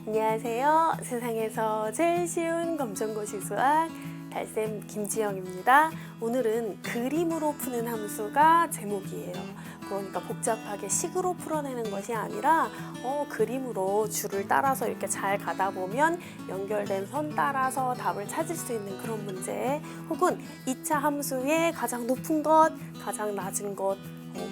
안녕하세요. 세상에서 제일 쉬운 검정고시 수학 달쌤 김지영입니다. 오늘은 그림으로 푸는 함수가 제목이에요. 그러니까 복잡하게 식으로 풀어내는 것이 아니라 그림으로 줄을 따라서 이렇게 잘 가다 보면 연결된 선 따라서 답을 찾을 수 있는 그런 문제, 혹은 2차 함수의 가장 높은 것, 가장 낮은 것,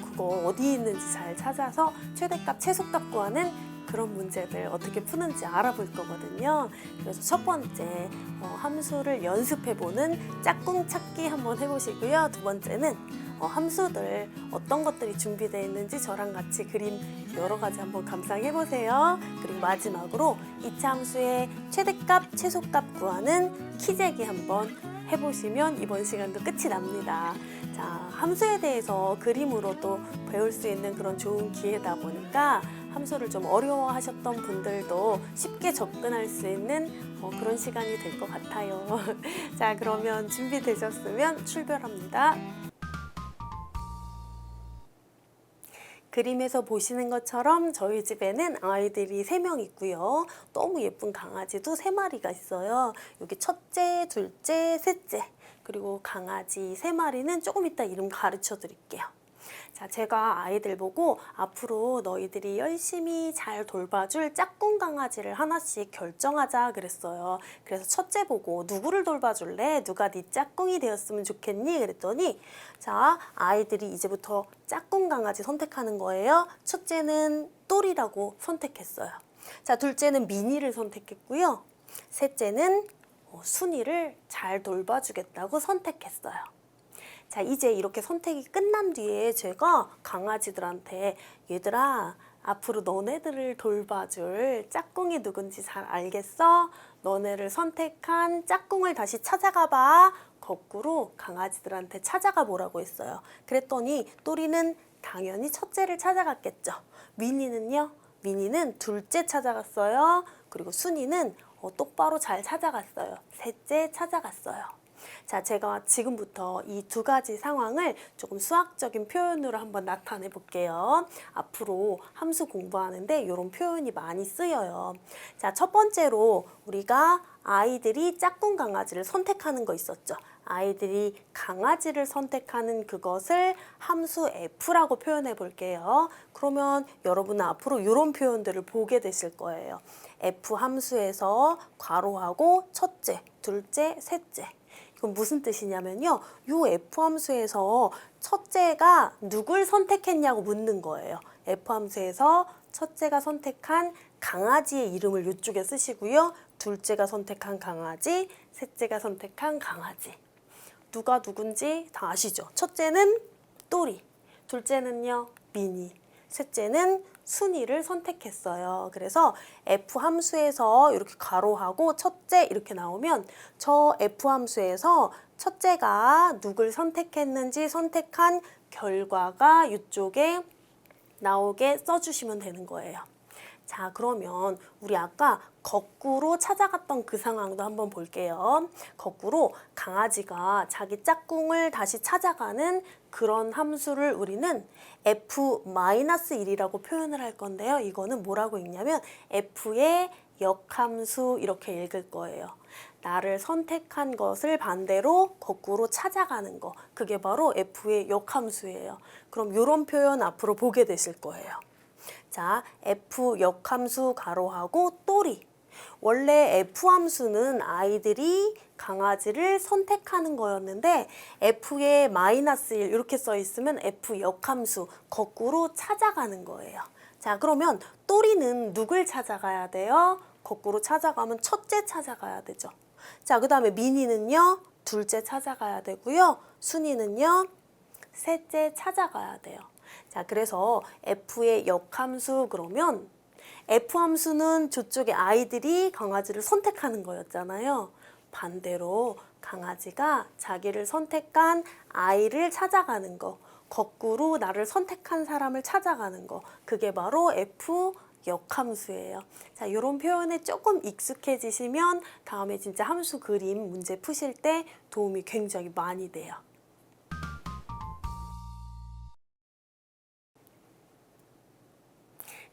그거 어디 있는지 잘 찾아서 최대값, 최소값 구하는 그런 문제들 어떻게 푸는지 알아볼 거거든요. 그래서 첫 번째 함수를 연습해보는 짝꿍 찾기 한번 해보시고요. 두 번째는 함수들 어떤 것들이 준비되어 있는지 저랑 같이 그림 여러 가지 한번 감상해보세요. 그리고 마지막으로 2차 함수의 최대값, 최소값 구하는 키재기 한번 해보시면 이번 시간도 끝이 납니다. 자, 함수에 대해서 그림으로 또 배울 수 있는 그런 좋은 기회다 보니까 함수를 좀 어려워하셨던 분들도 쉽게 접근할 수 있는 그런 시간이 될 것 같아요. 자, 그러면 준비되셨으면 출발합니다. 그림에서 보시는 것처럼 저희 집에는 아이들이 3명 있고요. 너무 예쁜 강아지도 3마리가 있어요. 여기 첫째, 둘째, 셋째, 그리고 강아지 3마리는 조금 이따 이름 가르쳐 드릴게요. 자, 제가 아이들 보고 앞으로 너희들이 열심히 잘 돌봐줄 짝꿍 강아지를 하나씩 결정하자 그랬어요. 그래서 첫째 보고 누구를 돌봐줄래? 누가 네 짝꿍이 되었으면 좋겠니? 그랬더니 자, 아이들이 이제부터 짝꿍 강아지 선택하는 거예요. 첫째는 똘이라고 선택했어요. 자, 둘째는 미니를 선택했고요. 셋째는 순이를 잘 돌봐주겠다고 선택했어요. 자, 이제 이렇게 선택이 끝난 뒤에 제가 강아지들한테 얘들아, 앞으로 너네들을 돌봐줄 짝꿍이 누군지 잘 알겠어? 너네를 선택한 짝꿍을 다시 찾아가 봐. 거꾸로 강아지들한테 찾아가 보라고 했어요. 그랬더니 또리는 당연히 첫째를 찾아갔겠죠. 미니는요? 미니는 둘째 찾아갔어요. 그리고 순이는 똑바로 잘 찾아갔어요. 셋째 찾아갔어요. 자, 제가 지금부터 이 두 가지 상황을 조금 수학적인 표현으로 한번 나타내 볼게요. 앞으로 함수 공부하는데 이런 표현이 많이 쓰여요. 자, 첫 번째로 우리가 아이들이 짝꿍 강아지를 선택하는 거 있었죠. 아이들이 강아지를 선택하는 그것을 함수 F라고 표현해 볼게요. 그러면 여러분은 앞으로 이런 표현들을 보게 되실 거예요. F 함수에서 괄호하고 첫째, 둘째, 셋째. 이건 무슨 뜻이냐면요. 요 F 함수에서 첫째가 누굴 선택했냐고 묻는 거예요. F 함수에서 첫째가 선택한 강아지의 이름을 이쪽에 쓰시고요. 둘째가 선택한 강아지, 셋째가 선택한 강아지. 누가 누군지 다 아시죠? 첫째는 또리, 둘째는요 미니, 셋째는 순이를 선택했어요. 그래서 F 함수에서 이렇게 괄호하고 첫째 이렇게 나오면 저 F 함수에서 첫째가 누굴 선택했는지 선택한 결과가 이쪽에 나오게 써주시면 되는 거예요. 자, 그러면 우리 아까 거꾸로 찾아갔던 그 상황도 한번 볼게요. 거꾸로 강아지가 자기 짝꿍을 다시 찾아가는 그런 함수를 우리는 F-1이라고 표현을 할 건데요. 이거는 뭐라고 읽냐면 F의 역함수 이렇게 읽을 거예요. 나를 선택한 것을 반대로 거꾸로 찾아가는 거. 그게 바로 F의 역함수예요. 그럼 이런 표현 앞으로 보게 되실 거예요. 자, F 역함수 괄호하고 또리. 원래 F 함수는 아이들이 강아지를 선택하는 거였는데 F의 -1 이렇게 써 있으면 F 역함수 거꾸로 찾아가는 거예요. 자, 그러면 또리는 누굴 찾아가야 돼요? 거꾸로 찾아가면 첫째 찾아가야 되죠. 자, 그 다음에 미니는요, 둘째 찾아가야 되고요. 순이는요, 셋째 찾아가야 돼요. 자, 그래서 F의 역함수 그러면 F함수는 저쪽에 아이들이 강아지를 선택하는 거였잖아요. 반대로 강아지가 자기를 선택한 아이를 찾아가는 거, 거꾸로 나를 선택한 사람을 찾아가는 거, 그게 바로 F 역함수예요. 자, 이런 표현에 조금 익숙해지시면 다음에 진짜 함수 그림 문제 푸실 때 도움이 굉장히 많이 돼요.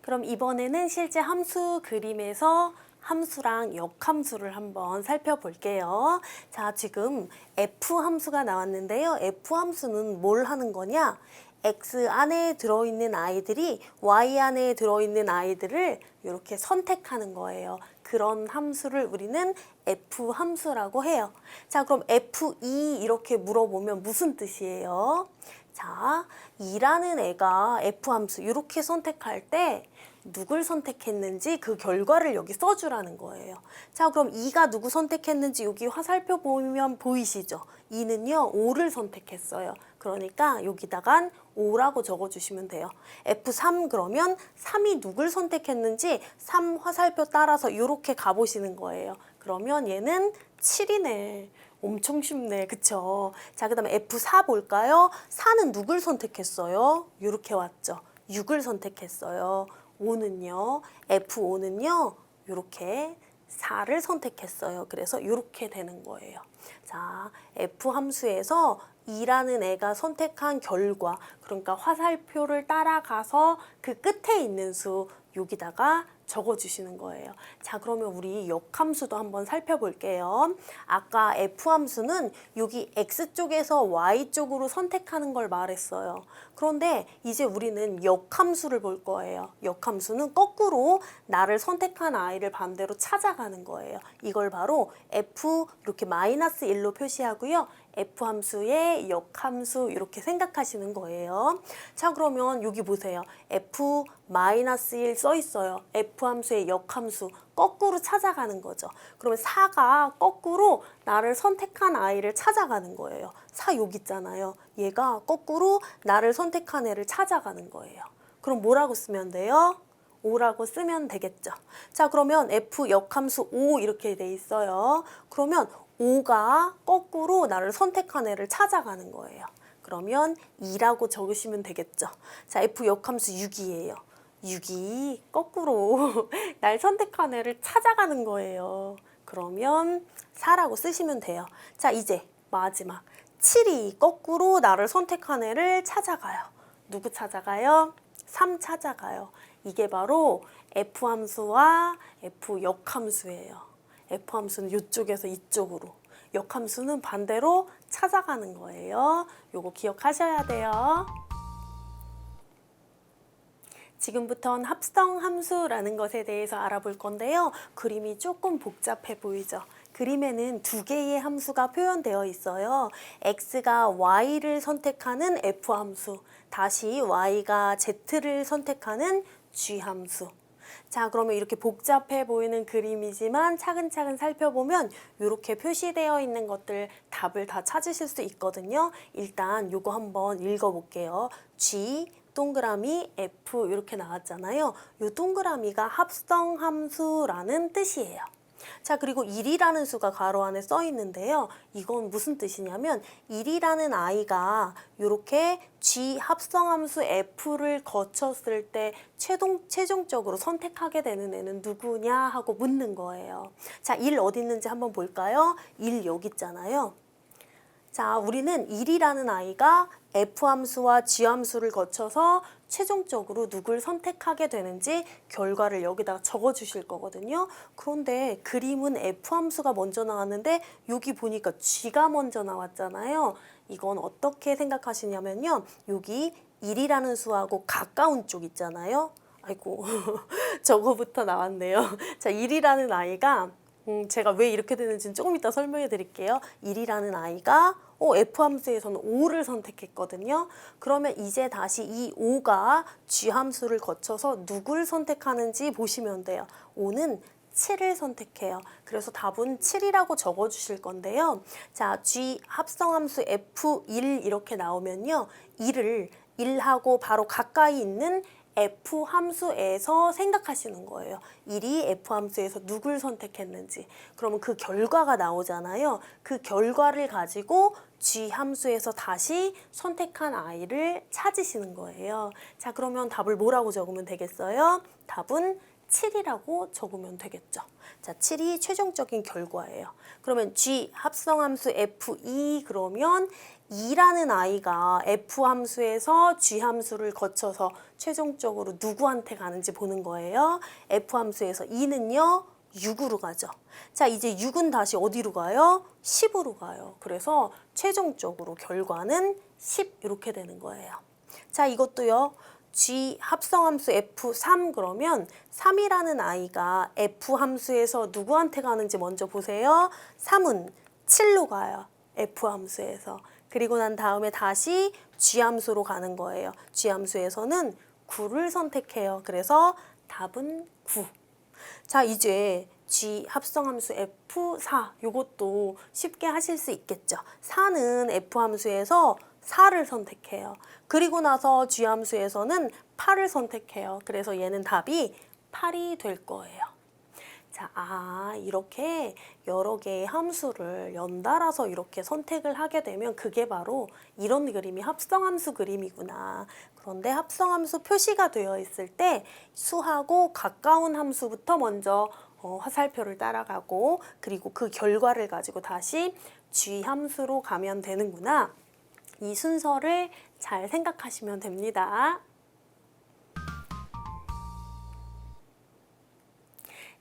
그럼 이번에는 실제 함수 그림에서 함수랑 역함수를 한번 살펴볼게요. 자, 지금 F함수가 나왔는데요. F함수는 뭘 하는 거냐? X 안에 들어있는 아이들이 Y 안에 들어있는 아이들을 이렇게 선택하는 거예요. 그런 함수를 우리는 F함수라고 해요. 자, 그럼 F2 이렇게 물어보면 무슨 뜻이에요? 자, 2라는 애가 F함수 이렇게 선택할 때 누굴 선택했는지 그 결과를 여기 써주라는 거예요. 자, 그럼 2가 누구 선택했는지 여기 화살표 보면 보이시죠? 2는요, 5를 선택했어요. 그러니까 여기다간 5라고 적어주시면 돼요. F3 그러면 3이 누굴 선택했는지 3 화살표 따라서 이렇게 가보시는 거예요. 그러면 얘는 7이네. 엄청 쉽네. 그쵸? 자, 그 다음에 F4 볼까요? 4는 누굴 선택했어요? 이렇게 왔죠. 6을 선택했어요. 5는요, F5는요, 이렇게 4를 선택했어요. 그래서 이렇게 되는 거예요. 자, F함수에서 2라는 애가 선택한 결과, 그러니까 화살표를 따라가서 그 끝에 있는 수 여기다가 적어주시는 거예요. 자, 그러면 우리 역함수도 한번 살펴볼게요. 아까 F함수는 여기 X쪽에서 Y쪽으로 선택하는 걸 말했어요. 그런데 이제 우리는 역함수를 볼 거예요. 역함수는 거꾸로 나를 선택한 아이를 반대로 찾아가는 거예요. 이걸 바로 F 이렇게 -1로 표시하고요. F함수의 역함수 이렇게 생각하시는 거예요. 자, 그러면 여기 보세요. F-1 써 있어요. F함수의 역함수 거꾸로 찾아가는 거죠. 그러면 4가 거꾸로 나를 선택한 아이를 찾아가는 거예요. 4 여기 있잖아요. 얘가 거꾸로 나를 선택한 애를 찾아가는 거예요. 그럼 뭐라고 쓰면 돼요? 5라고 쓰면 되겠죠. 자, 그러면 F 역함수 5 이렇게 돼 있어요. 그러면 5가 거꾸로 나를 선택한 애를 찾아가는 거예요. 그러면 2라고 적으시면 되겠죠. 자, F 역함수 6이에요. 6이 거꾸로 날 선택한 애를 찾아가는 거예요. 그러면 4라고 쓰시면 돼요. 자, 이제 마지막 7이 거꾸로 나를 선택한 애를 찾아가요. 누구 찾아가요? 3 찾아가요. 이게 바로 F함수와 F 역함수예요. F함수는 이쪽에서 이쪽으로, 역함수는 반대로 찾아가는 거예요. 요거 기억하셔야 돼요. 지금부터는 합성함수라는 것에 대해서 알아볼 건데요. 그림이 조금 복잡해 보이죠? 그림에는 두 개의 함수가 표현되어 있어요. X가 Y를 선택하는 F함수, 다시 Y가 Z를 선택하는 G함수. 자, 그러면 이렇게 복잡해 보이는 그림이지만 차근차근 살펴보면 이렇게 표시되어 있는 것들 답을 다 찾으실 수 있거든요. 일단 요거 한번 읽어볼게요. G 동그라미 F 이렇게 나왔잖아요. 요 동그라미가 합성함수라는 뜻이에요. 자, 그리고 1이라는 수가 괄호 안에 써 있는데요. 이건 무슨 뜻이냐면 1이라는 아이가 이렇게 G 합성함수 F를 거쳤을 때 최종적으로 선택하게 되는 애는 누구냐 하고 묻는 거예요. 자, 1 어디 있는지 한번 볼까요? 1 여기 있잖아요. 자, 우리는 1이라는 아이가 F함수와 G함수를 거쳐서 최종적으로 누굴 선택하게 되는지 결과를 여기다가 적어주실 거거든요. 그런데 그림은 F함수가 먼저 나왔는데 여기 보니까 G가 먼저 나왔잖아요. 이건 어떻게 생각하시냐면요. 여기 1이라는 수하고 가까운 쪽 있잖아요. 아이고, 저거부터 나왔네요. 자, 1이라는 아이가 제가 왜 이렇게 되는지는 조금 이따 설명해 드릴게요. 1이라는 아이가 F함수에서는 5를 선택했거든요. 그러면 이제 다시 이 5가 G함수를 거쳐서 누굴 선택하는지 보시면 돼요. 5는 7을 선택해요. 그래서 답은 7이라고 적어주실 건데요. 자, G 합성함수 F1 이렇게 나오면요. 1을 1하고 바로 가까이 있는 F함수에서 생각하시는 거예요. 1이 F함수에서 누굴 선택했는지. 그러면 그 결과가 나오잖아요. 그 결과를 가지고 G함수에서 다시 선택한 아이를 찾으시는 거예요. 자, 그러면 답을 뭐라고 적으면 되겠어요? 답은 7이라고 적으면 되겠죠. 자, 7이 최종적인 결과예요. 그러면 G 합성함수 F2 그러면 2라는 아이가 F함수에서 G함수를 거쳐서 최종적으로 누구한테 가는지 보는 거예요. F함수에서 2는요. 6으로 가죠. 자, 이제 6은 다시 어디로 가요? 10으로 가요. 그래서 최종적으로 결과는 10 이렇게 되는 거예요. 자, 이것도요. G 합성함수 F3 그러면 3이라는 아이가 F 함수에서 누구한테 가는지 먼저 보세요. 3은 7로 가요. F 함수에서. 그리고 난 다음에 다시 G 함수로 가는 거예요. G 함수에서는 9를 선택해요. 그래서 답은 9. 자, 이제 G 합성함수 F4 이것도 쉽게 하실 수 있겠죠. 4는 F 함수에서 4를 선택해요. 그리고 나서 G 함수에서는 8을 선택해요. 그래서 얘는 답이 8이 될 거예요. 자, 이렇게 여러 개의 함수를 연달아서 이렇게 선택을 하게 되면 그게 바로 이런 그림이 합성함수 그림이구나. 그런데 합성함수 표시가 되어 있을 때 수하고 가까운 함수부터 먼저 화살표를 따라가고 그리고 그 결과를 가지고 다시 G 함수로 가면 되는구나. 이 순서를 잘 생각하시면 됩니다.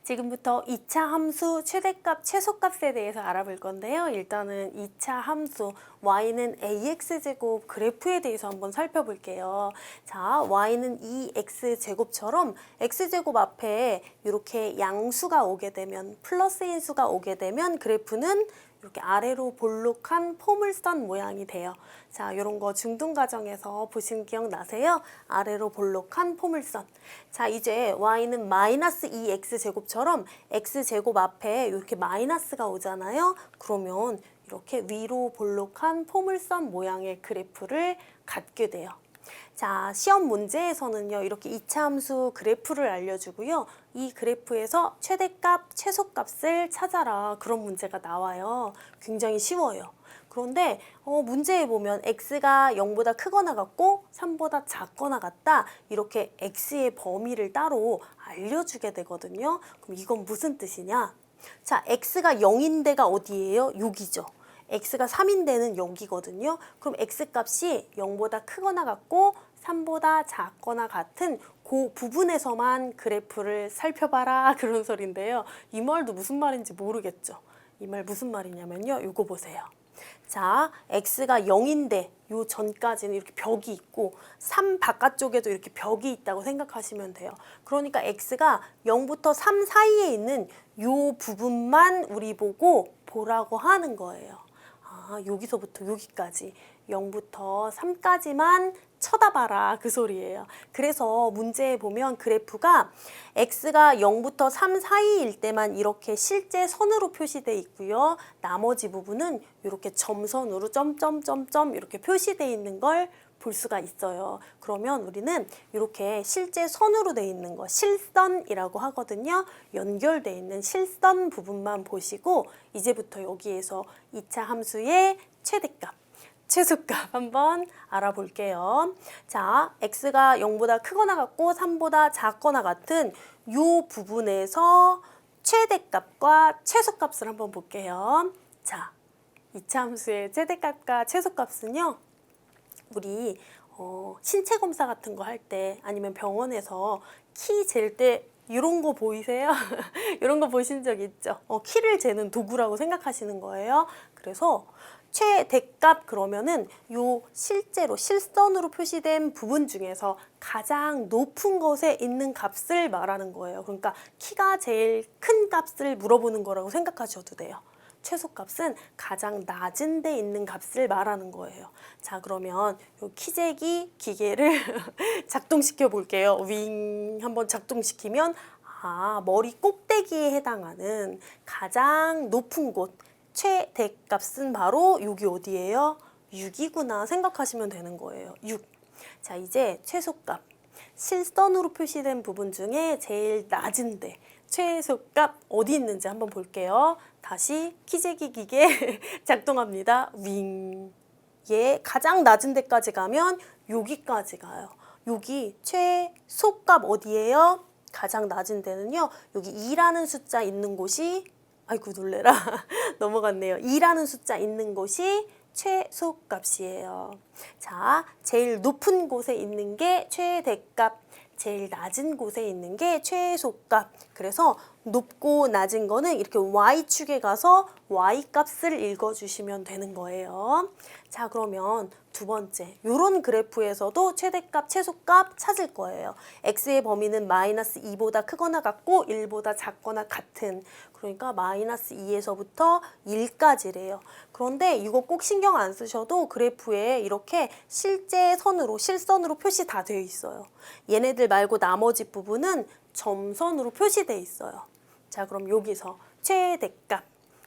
지금부터 2차 함수 최대값, 최소값에 대해서 알아볼 건데요. 일단은 2차 함수 y는 ax제곱 그래프에 대해서 한번 살펴볼게요. 자, y는 2x제곱처럼 x제곱 앞에 이렇게 양수가 오게 되면 플러스인 수가 오게 되면 그래프는 이렇게 아래로 볼록한 포물선 모양이 돼요. 자, 이런 거 중등 과정에서 보신 기억나세요? 아래로 볼록한 포물선. 자, 이제 y는 마이너스 2x제곱처럼 x제곱 앞에 이렇게 마이너스가 오잖아요. 그러면 이렇게 위로 볼록한 포물선 모양의 그래프를 갖게 돼요. 자, 시험 문제에서는요, 이렇게 2차 함수 그래프를 알려주고요. 이 그래프에서 최대값, 최소값을 찾아라. 그런 문제가 나와요. 굉장히 쉬워요. 그런데 문제에 보면 x가 0보다 크거나 같고 3보다 작거나 같다. 이렇게 x의 범위를 따로 알려주게 되거든요. 그럼 이건 무슨 뜻이냐? 자, x가 0인 데가 어디예요? 여기죠. x가 3인 데는 여기거든요. 그럼 x값이 0보다 크거나 같고 3보다 작거나 같은 그 부분에서만 그래프를 살펴봐라 그런 소리인데요. 이 말도 무슨 말인지 모르겠죠. 이 말 무슨 말이냐면요. 이거 보세요. 자, x가 0인데 요 전까지는 이렇게 벽이 있고 3 바깥쪽에도 이렇게 벽이 있다고 생각하시면 돼요. 그러니까 x가 0부터 3 사이에 있는 요 부분만 우리 보고 보라고 하는 거예요. 여기서부터 여기까지 0부터 3까지만 쳐다봐라 그 소리예요. 그래서 문제에 보면 그래프가 x가 0부터 3 사이일 때만 이렇게 실제 선으로 표시되어 있고요. 나머지 부분은 이렇게 점선으로 점점점점 이렇게 표시되어 있는 걸 볼 수가 있어요. 그러면 우리는 이렇게 실제 선으로 되어 있는 거 실선이라고 하거든요. 연결되어 있는 실선 부분만 보시고 이제부터 여기에서 2차 함수의 최대값, 최소값 한번 알아볼게요. 자, x가 0보다 크거나 같고 3보다 작거나 같은 이 부분에서 최대값과 최소값을 한번 볼게요. 자, 2차 함수의 최대값과 최소값은요. 우리 신체 검사 같은 거 할 때 아니면 병원에서 키 잴 때 이런 거 보이세요? 이런 거 보신 적 있죠? 키를 재는 도구라고 생각하시는 거예요. 그래서 최대값 그러면은 요 실제로 실선으로 표시된 부분 중에서 가장 높은 것에 있는 값을 말하는 거예요. 그러니까 키가 제일 큰 값을 물어보는 거라고 생각하셔도 돼요. 최소값은 가장 낮은 데 있는 값을 말하는 거예요. 자, 그러면 요 키재기 기계를 작동시켜 볼게요. 윙 한번 작동시키면 머리 꼭대기에 해당하는 가장 높은 곳 최대값은 바로 여기 어디예요? 6이구나 생각하시면 되는 거예요. 6. 자, 이제 최소값. 실선으로 표시된 부분 중에 제일 낮은데 최소값 어디 있는지 한번 볼게요. 다시 키재기 기계 작동합니다. 윙. 얘 가장 낮은 데까지 가면 여기까지 가요. 여기 최소값 어디예요? 가장 낮은 데는요. 여기 2라는 숫자 있는 곳이 아이고 놀래라. 넘어갔네요. 2라는 숫자 있는 곳이 최소값이에요. 자, 제일 높은 곳에 있는 게 최대값, 제일 낮은 곳에 있는 게 최소값. 그래서 높고 낮은 거는 이렇게 Y축에 가서 Y값을 읽어주시면 되는 거예요. 자, 그러면 두 번째, 이런 그래프에서도 최대값, 최소값 찾을 거예요. x의 범위는 마이너스 2보다 크거나 같고 1보다 작거나 같은, 그러니까 마이너스 2에서부터 1까지래요. 그런데 이거 꼭 신경 안 쓰셔도 그래프에 이렇게 실선으로 표시 다 되어 있어요. 얘네들 말고 나머지 부분은 점선으로 표시되어 있어요. 자, 그럼 여기서 최대값,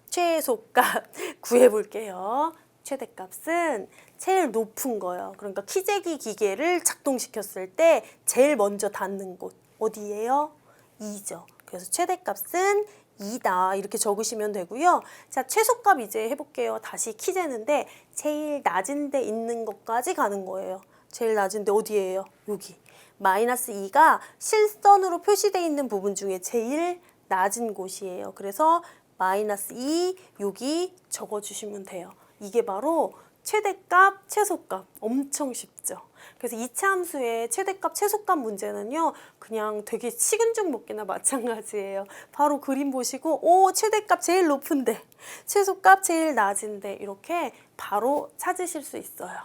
최소값 구해볼게요. 최대값은 제일 높은 거예요. 그러니까 키재기 기계를 작동시켰을 때 제일 먼저 닿는 곳 어디예요? 2죠. 그래서 최대값은 2다 이렇게 적으시면 되고요. 자, 최소값 이제 해볼게요. 다시 키 재는데 제일 낮은 데 있는 것까지 가는 거예요. 제일 낮은 데 어디예요? 여기. 마이너스 2가 실선으로 표시되어 있는 부분 중에 제일 낮은 곳이에요. 그래서 마이너스 2 여기 적어주시면 돼요. 이게 바로 최대값, 최소값. 엄청 쉽죠. 그래서 2차 함수의 최대값, 최소값 문제는요, 그냥 되게 식은 죽 먹기나 마찬가지예요. 바로 그림 보시고, 오, 최대값 제일 높은데, 최소값 제일 낮은데, 이렇게 바로 찾으실 수 있어요.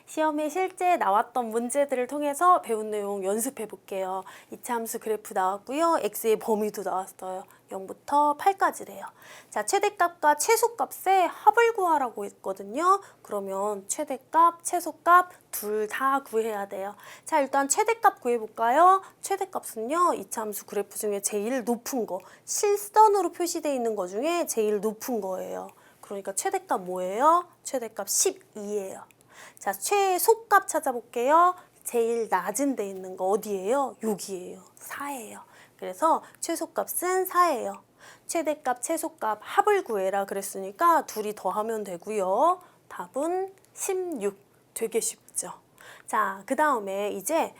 시험에 실제 나왔던 문제들을 통해서 배운 내용 연습해 볼게요. 2차 함수 그래프 나왔고요. x의 범위도 나왔어요. 0부터 8까지래요. 자, 최대값과 최소값의 합을 구하라고 했거든요. 그러면 최대값, 최소값 둘 다 구해야 돼요. 자, 일단 최대값 구해볼까요? 최대값은요, 2차 함수 그래프 중에 제일 높은 거, 실선으로 표시되어 있는 거 중에 제일 높은 거예요. 그러니까 최대값 뭐예요? 최대값 12예요. 자, 최소값 찾아볼게요. 제일 낮은 데 있는 거 어디예요? 여기예요. 4예요. 그래서 최소값은 4예요. 최대값, 최소값 합을 구해라 그랬으니까 둘이 더하면 되고요. 답은 16. 되게 쉽죠. 자, 그 다음에 이제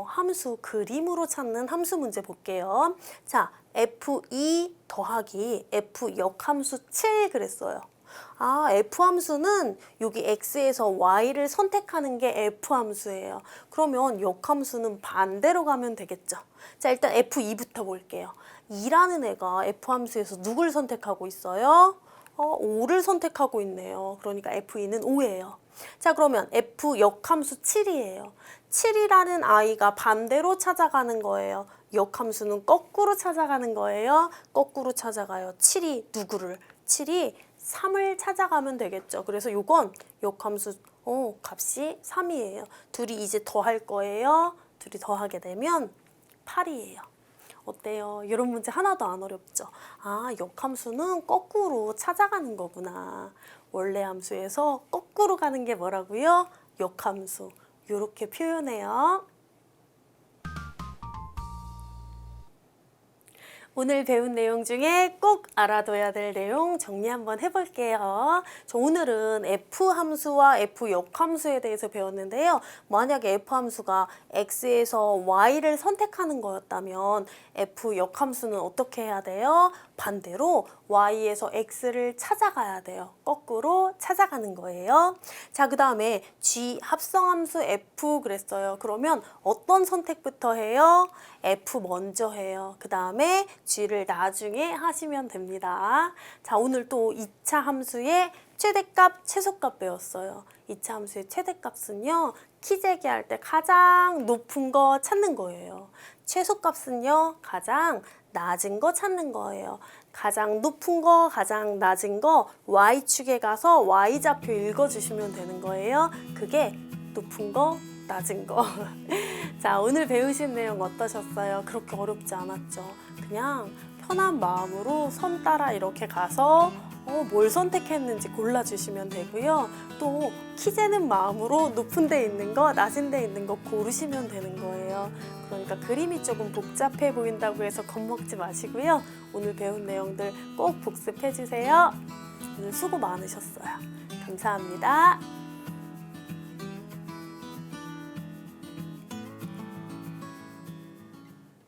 함수 그림으로 찾는 함수 문제 볼게요. 자, f2 더하기 f 역함수 7 그랬어요. 아, F함수는 여기 X에서 Y를 선택하는 게 F함수예요. 그러면 역함수는 반대로 가면 되겠죠. 자, 일단 F2부터 볼게요. 2라는 애가 F함수에서 누굴 선택하고 있어요? 5를 선택하고 있네요. 그러니까 F2는 5예요. 자, 그러면 F 역함수 7이에요. 7이라는 아이가 반대로 찾아가는 거예요. 역함수는 거꾸로 찾아가는 거예요. 거꾸로 찾아가요. 7이 누구를? 7이 3을 찾아가면 되겠죠. 그래서 요건 역함수 값이 3이에요. 둘이 이제 더할 거예요. 둘이 더하게 되면 8이에요. 어때요? 이런 문제 하나도 안 어렵죠? 아, 역함수는 거꾸로 찾아가는 거구나. 원래 함수에서 거꾸로 가는 게 뭐라고요? 역함수. 이렇게 표현해요. 오늘 배운 내용 중에 꼭 알아둬야 될 내용 정리 한번 해볼게요. 오늘은 F함수와 F역함수에 대해서 배웠는데요. 만약에 F함수가 X에서 Y를 선택하는 거였다면 F역함수는 어떻게 해야 돼요? 반대로 Y에서 X를 찾아가야 돼요. 거꾸로 찾아가는 거예요. 자, 그 다음에 G 합성함수 F 그랬어요. 그러면 어떤 선택부터 해요? F 먼저 해요. 그 다음에 G를 나중에 하시면 됩니다. 자, 오늘 또 2차 함수의 최대값, 최소값 배웠어요. 2차 함수의 최대값은요, 키 재기할 때 가장 높은 거 찾는 거예요. 최소값은요, 가장 낮은 거 찾는 거예요. 가장 높은 거, 가장 낮은 거 Y축에 가서 Y좌표 읽어주시면 되는 거예요. 그게 높은 거, 낮은 거. 자, 오늘 배우신 내용 어떠셨어요? 그렇게 어렵지 않았죠? 그냥 편한 마음으로 선 따라 이렇게 가서 뭘 선택했는지 골라주시면 되고요. 또 키 재는 마음으로 높은 데 있는 거, 낮은 데 있는 거 고르시면 되는 거예요. 그러니까 그림이 조금 복잡해 보인다고 해서 겁먹지 마시고요. 오늘 배운 내용들 꼭 복습해 주세요. 오늘 수고 많으셨어요. 감사합니다.